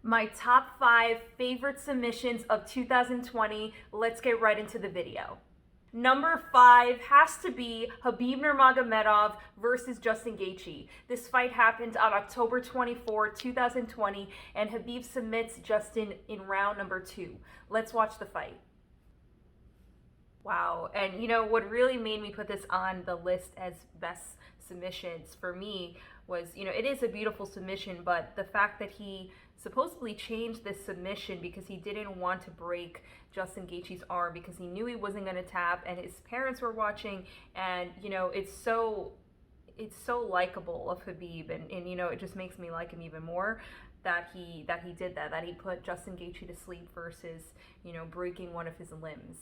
My top 5 favorite submissions of 2020. Let's get right into the video. Number 5 has to be Khabib Nurmagomedov versus Justin Gaethje. This fight happened on October 24, 2020, and Khabib submits Justin in round number 2. Let's watch the fight. Wow, and you know what really made me put this on the list as best submissions for me was, it is a beautiful submission, but the fact that he supposedly changed this submission because he didn't want to break Justin Gaethje's arm because he knew he wasn't going to tap and his parents were watching, and it's so likable of Khabib, and it just makes me like him even more that he did that he put Justin Gaethje to sleep versus breaking one of his limbs.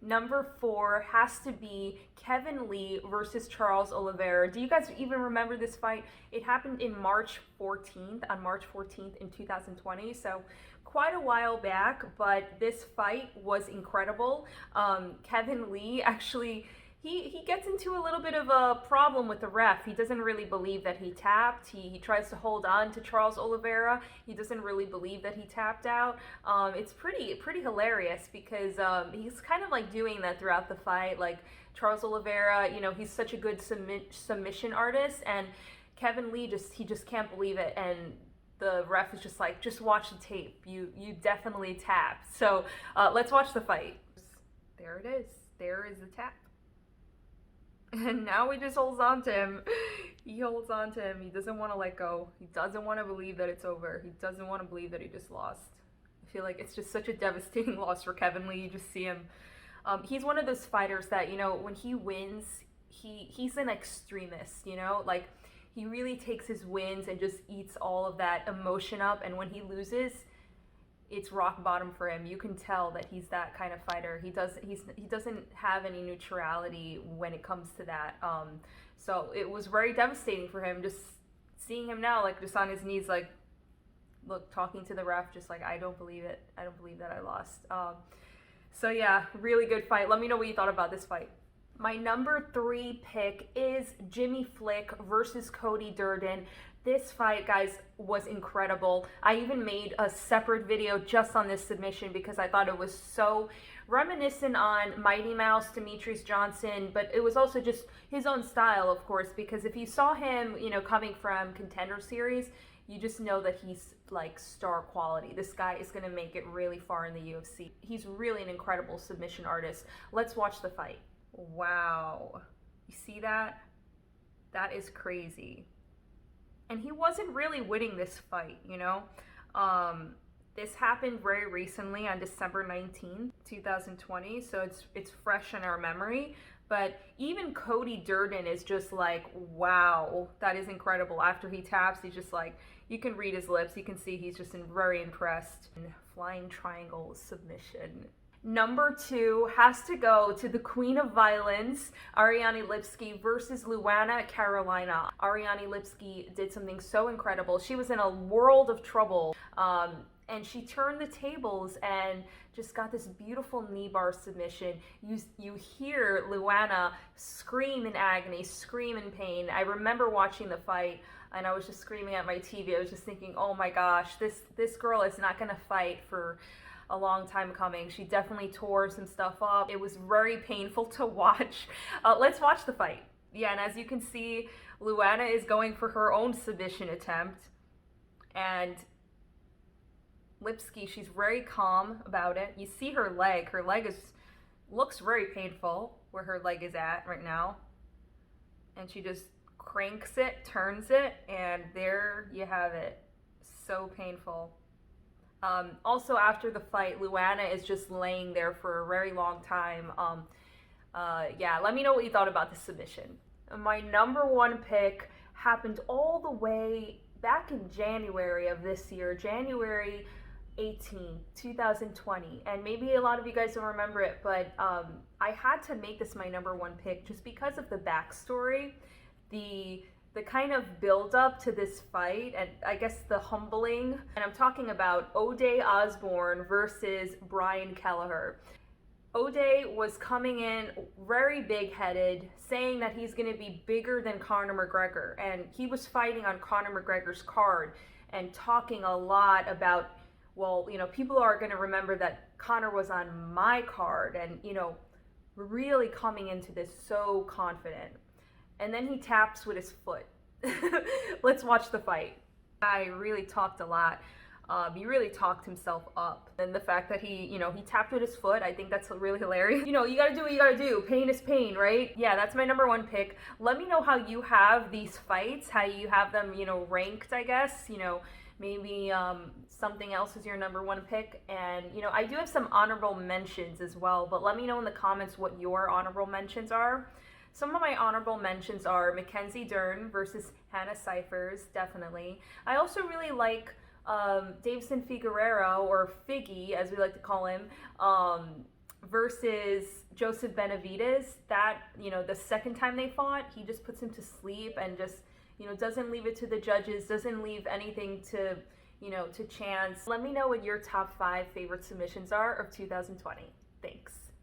Number 4 has to be Kevin Lee versus Charles Oliveira. Do you guys even remember this fight? It happened on March 14th in 2020, so quite a while back, but this fight was incredible. Kevin Lee actually, he gets into a little bit of a problem with the ref. He doesn't really believe that he tapped. He tries to hold on to Charles Oliveira. He doesn't really believe that he tapped out. It's pretty hilarious because he's kind of like doing that throughout the fight. Like Charles Oliveira, he's such a good submission artist, and Kevin Lee just can't believe it, and the ref is just like, just watch the tape. You definitely tapped. So let's watch the fight. There it is. There is the tap. And now he just holds on to him. He holds on to him. He doesn't want to let go. He doesn't want to believe that it's over. He doesn't want to believe that he just lost. I feel like it's just such a devastating loss for Kevin Lee. You just see him. He's one of those fighters that, when he wins, he's an extremist, like he really takes his wins and just eats all of that emotion up. And when he loses, it's rock bottom for him. You can tell that he's that kind of fighter. He doesn't have any neutrality when it comes to that. So it was very devastating for him, just seeing him now, like just on his knees, like, look, talking to the ref, just like, I don't believe it. I don't believe that I lost. So yeah, really good fight. Let me know what you thought about this fight. My number 3 pick is Jimmy Flick versus Cody Durden. This fight, guys, was incredible. I even made a separate video just on this submission because I thought it was so reminiscent on Mighty Mouse, Demetrious Johnson, but it was also just his own style, of course, because if you saw him, coming from Contender Series, you just know that he's like star quality. This guy is going to make it really far in the UFC. He's really an incredible submission artist. Let's watch the fight. Wow. You see that? That is crazy. And he wasn't really winning this fight, This happened very recently on December 19th, 2020, so it's fresh in our memory. But even Cody Durden is just like, wow, that is incredible. After he taps, he's just like, you can read his lips. You can see he's just very impressed. Flying triangle submission. Number 2 has to go to the Queen of Violence, Ariane Lipski versus Luana Carolina. Ariane Lipski did something so incredible. She was in a world of trouble, and she turned the tables and just got this beautiful knee bar submission. You hear Luana scream in agony, scream in pain. I remember watching the fight, and I was just screaming at my TV. I was just thinking, oh my gosh, this girl is not going to fight for a long time coming. She definitely tore some stuff up. It was very painful to watch. Let's watch the fight. Yeah, and as you can see, Luana is going for her own submission attempt, and Lipski, she's very calm about it. You see her leg. Her leg looks very painful where her leg is at right now, and she just cranks it, turns it, and there you have it. So painful. Also, after the fight, Luana is just laying there for a very long time. Yeah, let me know what you thought about the submission. My number 1 pick happened all the way back in January of this year, January 18, 2020. And maybe a lot of you guys don't remember it, but I had to make this my number 1 pick just because of the backstory, the kind of build up to this fight, and I guess the humbling. And I'm talking about Ode Osbourne versus Brian Kelleher. Ode was coming in very big-headed, saying that he's going to be bigger than Conor McGregor, and he was fighting on Conor McGregor's card. and talking a lot about, well, people are going to remember that Conor was on my card, and, really coming into this so confident. And then he taps with his foot. Let's watch the fight. I really talked a lot. He really talked himself up. And the fact that he tapped with his foot, I think that's really hilarious. You gotta do what you gotta do. Pain is pain, right? Yeah, that's my number one pick. Let me know how you have these fights, how you have them, ranked, I guess. Maybe something else is your number one pick. And, I do have some honorable mentions as well, but let me know in the comments what your honorable mentions are. Some of my honorable mentions are Mackenzie Dern versus Hannah Cifers, definitely. I also really like Deiveson Figueroa, or Figgy, as we like to call him, versus Joseph Benavidez. That, the second time they fought, he just puts him to sleep and just, doesn't leave it to the judges, doesn't leave anything to, to chance. Let me know what your top 5 favorite submissions are of 2020. Thanks.